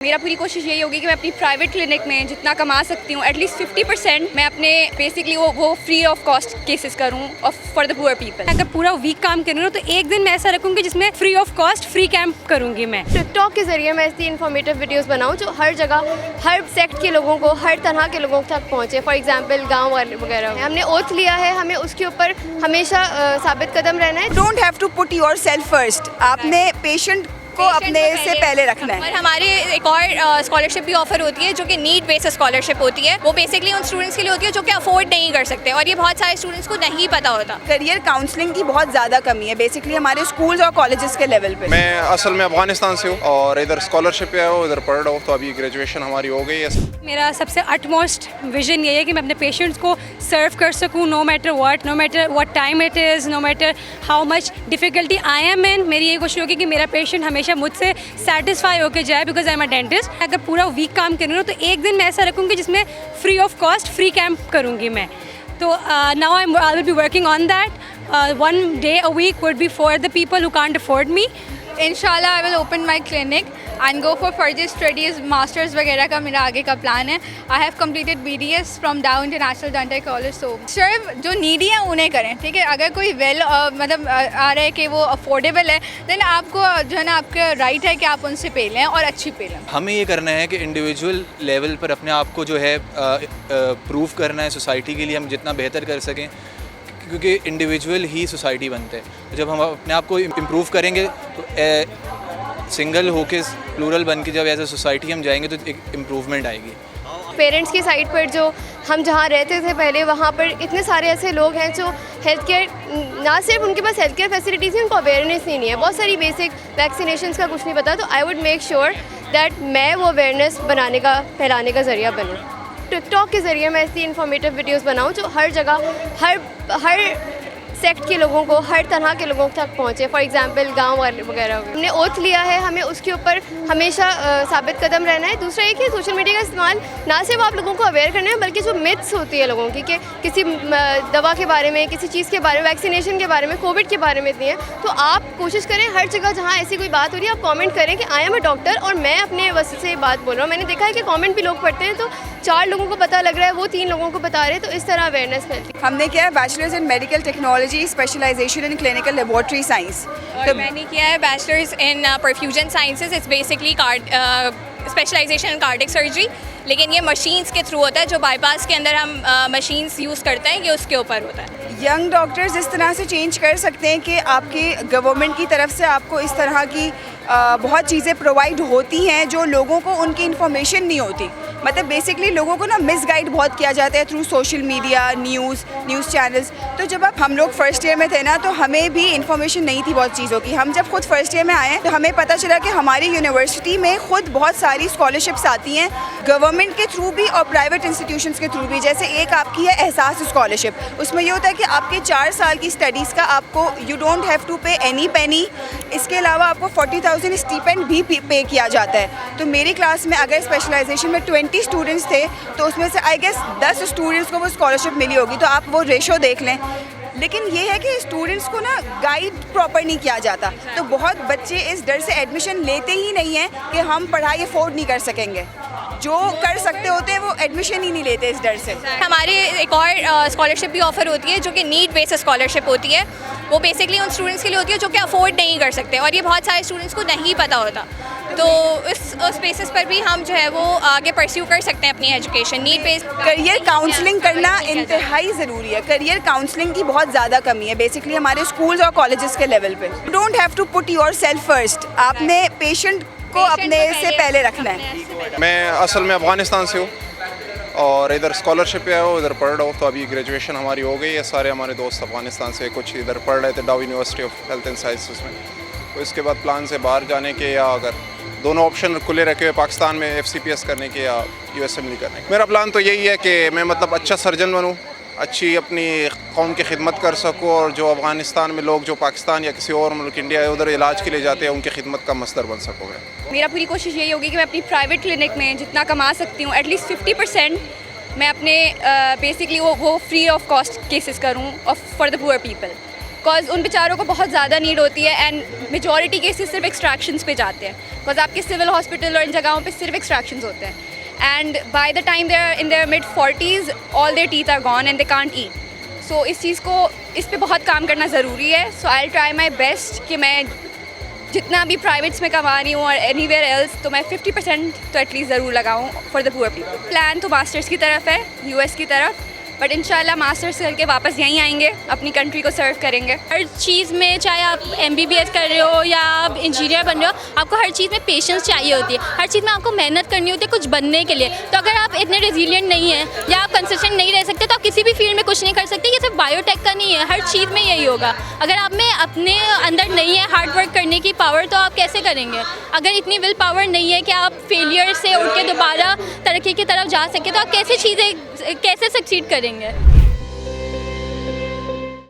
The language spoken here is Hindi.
मेरा पूरी कोशिश यही होगी कि मैं अपनी प्राइवेट क्लिनिक में जितना कमा सकती हूँ एटलीस्ट 50% मैं अपने बेसिकली वो फ्री ऑफ कॉस्ट केसेस करूँ फॉर द पुअर पीपल। अगर पूरा वीक काम करूँ ना तो एक दिन मैं ऐसा रखूँगी जिसमें free of cost free camp करूँगी। मैं टिकटॉक के जरिए मैं ऐसी इन्फॉर्मेटिव वीडियोस बनाऊँ जो हर जगह हर सेक्ट के लोगों को हर तरह के लोगों तक पहुँचे। फॉर एग्जांपल गांव वगैरह हमने ओथ लिया है, हमें उसके ऊपर हमेशा साबित कदम रहना है। Don't have to put yourself first, आपने पेशेंट को अपने से पहले रखना है। और हमारे एक और स्कॉलरशिप भी ऑफर होती है जो कि नीड बेस्ड स्कॉलरशिप होती है। वो बेसिकली उन स्टूडेंट्स के लिए होती है जो कि अफोर्ड नहीं कर सकते और ये बहुत सारे स्टूडेंट्स को नहीं पता होता। करियर काउंसलिंग की बहुत ज़्यादा कमी है बेसिकली हमारे स्कूल्स और कॉलेजेस के लेवल पे। मैं असल में अफगानिस्तान से हूँ और इधर स्कॉलरशिप पे आया हूँ, इधर पढ़ रहा हूँ, तो अभी ग्रेजुएशन हमारी हो गई है। मेरा सबसे अटमोस्ट विजन ये है कि मैं अपने पेशेंट्स को सर्व कर सकूँ, no matter what time it is, no matter how much difficulty I am in. मेरी ये कोशिश होगी कि मेरा पेशेंट हमेशा मुझसे सेटिस्फाई होकर जाए because I am a dentist. अगर पूरा वीक काम करूँ ना तो एक दिन मैं ऐसा रखूँगी जिसमें free of cost free camp करूँगी मैं। तो now I will be working on that. One day a week would be for the people who can't afford me. इंशाल्लाह I will open my clinic and go for further studies, masters वगैरह का मेरा आगे का प्लान है। I have completed BDS from Dow International Dental College. So सिर्फ जो नीडी है उन्हें करें, ठीक है। अगर कोई मतलब आ रहा है कि वो अफोर्डेबल है देन आपको जो है ना आपका राइट है कि आप उनसे पे लें और अच्छी पे लें। हमें ये करना है कि इंडिविजुअल लेवल पर अपने आप को जो है प्रूव करना है सोसाइटी के लिए, हम जितना बेहतर कर सकें क्योंकि इंडिविजुअल ही सोसाइटी बनते हैं। जब हम अपने आप को इम्प्रूव करेंगे तो सिंगल होके प्लूरल बन के जब एज ए सोसाइटी हम जाएंगे तो एक इम्प्रूवमेंट आएगी। पेरेंट्स की साइड पर जो हम जहाँ रहते थे पहले, वहाँ पर इतने सारे ऐसे लोग हैं जो हेल्थ केयर, ना सिर्फ उनके पास हेल्थ केयर फैसिलिटीज़ हैं, उनको अवेयरनेस ही नहीं है। बहुत सारी बेसिक वैक्सीनेशन का कुछ नहीं पता। तो I would make sure that मैं वो अवेयरनेस फैलाने का ज़रिया बनूँ। टिकटॉक के ज़रिए मैं ऐसी इन्फॉर्मेटिव वीडियोस बनाऊँ जो हर जगह हर सेक्ट के लोगों को हर तरह के लोगों तक पहुँचे। फॉर एग्जांपल गांव वगैरह हमने ओथ लिया है, हमें उसके ऊपर हमेशा साबित कदम रहना है। दूसरा एक है सोशल मीडिया का इस्तेमाल ना सिर्फ आप लोगों को अवेयर करना है बल्कि जो मिथ्स होती है लोगों की कि किसी दवा के बारे में, किसी चीज़ के बारे में, वैक्सीनेशन के बारे में, कोविड के बारे में इतनी है। तो आप कोशिश करें हर जगह जहाँ ऐसी कोई बात हो रही है आप कॉमेंट करें कि आई एम अ डॉक्टर और मैं अपने वजह से बात बोल रहा हूँ। मैंने देखा है कि कॉमेंट भी लोग पढ़ते हैं तो 4 लोगों को पता लग रहा है, वो 3 लोगों को बता रहे हैं, तो इस तरह अवेयरनेस फैलती है। हमने किया है bachelors in medical technology, specialisation in clinical laboratory science. और मैंने किया है bachelors in perfusion sciences. It's basically specialisation in cardiac surgery, लेकिन ये मशीन्स के थ्रू होता है। जो बाईपास के अंदर हम मशीन्स यूज़ करते हैं ये उसके ऊपर होता है। यंग डॉक्टर्स इस तरह से चेंज कर सकते हैं कि आपके गवर्नमेंट की तरफ से आपको इस तरह की बहुत चीज़ें प्रोवाइड होती हैं जो लोगों को उनकी इन्फॉर्मेशन नहीं होती। मतलब बेसिकली लोगों को ना मिसगाइड बहुत किया जाता है through social media, news channels. तो जब हम लोग फर्स्ट ईयर में थे ना तो हमें भी इन्फॉर्मेशन नहीं थी बहुत चीज़ों की। हम जब खुद फर्स्ट ईयर में आए तो हमें पता चला कि हमारी यूनिवर्सिटी में खुद बहुत सारी स्कॉलरशिप्स आती हैं गवर्नमेंट के थ्रू भी और प्राइवेट इंस्टीट्यूशंस के थ्रू भी। जैसे एक आपकी है एहसास स्कॉलरशिप, उसमें ये होता है कि आपके 4 साल की स्टडीज़ का आपको यू डोंट हैव टू पे एनी पेनी। इसके अलावा आपको 40,000 स्टीपेंड भी पे किया जाता है। तो मेरी क्लास में अगर स्पेशलाइजेशन में 20 स्टूडेंट्स थे तो उसमें से आई गेस 10 स्टूडेंट्स को वो स्कॉलरशिप मिली होगी। तो आप वो रेशो देख लें। लेकिन ये है कि स्टूडेंट्स को ना गाइड प्रॉपर नहीं किया जाता, तो बहुत बच्चे इस डर से एडमिशन लेते ही नहीं हैं कि हम पढ़ाई अफोर्ड नहीं कर सकेंगे। जो कर सकते होते हैं वो एडमिशन ही नहीं लेते इस डर से। हमारे एक और स्कॉलरशिप भी ऑफर होती है जो कि नीड बेस्ड स्कॉलरशिप होती है। वो बेसिकली उन स्टूडेंट्स के लिए होती है जो कि अफोर्ड नहीं कर सकते और ये बहुत सारे स्टूडेंट्स को नहीं पता होता। तो उस बेसिस पर भी हम जो है वो आगे परस्यू कर सकते हैं अपनी education. Need based career counselling करना इंतहाई ज़रूरी है। करियर काउंसलिंग की बहुत ज़्यादा कमी है बेसिकली हमारे स्कूल्स और कॉलेजेस के लेवल पे। Don't have to put yourself first, आपने पेशेंट को अपने से पहले रखना है। मैं असल में अफगानिस्तान से हूँ और इधर स्कॉलरशिप पे आया हूँ, इधर पढ़ रहा हूँ, तो अभी ग्रेजुएशन हमारी हो गई है। सारे हमारे दोस्त अफगानिस्तान से, कुछ इधर पढ़ रहे थे डाउ university of health and sciences में। तो इसके बाद प्लान से बाहर जाने के या अगर दोनों ऑप्शन खुले रखे हुए पाकिस्तान में FCPS करने के या USMLE करने के। मेरा प्लान तो यही है कि मैं मतलब अच्छा सर्जन बनूँ, अच्छी अपनी कौम की खिदमत कर सकूँ और जो अफगानिस्तान में लोग जो पाकिस्तान या किसी और मुल्क इंडिया या उधर इलाज के लिए जाते हैं उनकी खिदमत का मसदर बन सकूँ मैं। मेरा पूरी कोशिश यही होगी कि मैं अपनी प्राइवेट क्लिनिक में जितना कमा सकती हूँ एटलीस्ट 50% मैं अपने बेसिकली वो फ्री ऑफ कॉस्ट केसेस करूँ for the poor people. Because उन बेचारों को बहुत ज़्यादा नीड होती है एंड मेजॉरिटी केसेस सिर्फ एक्सट्रैक्शंस पे जाते हैं बिकॉज आपके सिविल हॉस्पिटल और इन जगहों पे सिर्फ एक्सट्रैक्शंस होते हैं and by the time they are in their mid 40s all their teeth are gone and they can't eat. So इस पे बहुत काम करना ज़रूरी है। So I will try my best कि मैं जितना भी प्राइवेट्स में कमा रही हूँ और एनीवेयर एल्स तो मैं 50% तो एटलीस्ट ज़रूर लगाऊँ for the poor people. Plan तो मास्टर्स की तरफ है US की तरफ, बट इंशाल्लाह मास्टर्स करके वापस यहीं आएंगे, अपनी कंट्री को सर्व करेंगे। हर चीज़ में, चाहे आप MBBS कर रहे हो या आप इंजीनियर बन रहे हो, आपको हर चीज़ में पेशेंस चाहिए होती है, हर चीज़ में आपको मेहनत करनी होती है कुछ बनने के लिए। तो अगर आप इतने रेजिलिएंट नहीं हैं या आप कंसिस्टेंट नहीं रह सकते तो आप किसी भी फील्ड में कुछ नहीं कर सकते। ये सिर्फ बायोटेक का नहीं है, हर चीज़ में यही होगा। अगर आप में अपने अंदर नहीं है हार्ड वर्क करने की पावर तो आप कैसे करेंगे? अगर इतनी विल पावर नहीं है कि आप फेलियर से उठ के दोबारा तरक्की की तरफ जा सके तो आप कैसे सक्सीड करेंगे?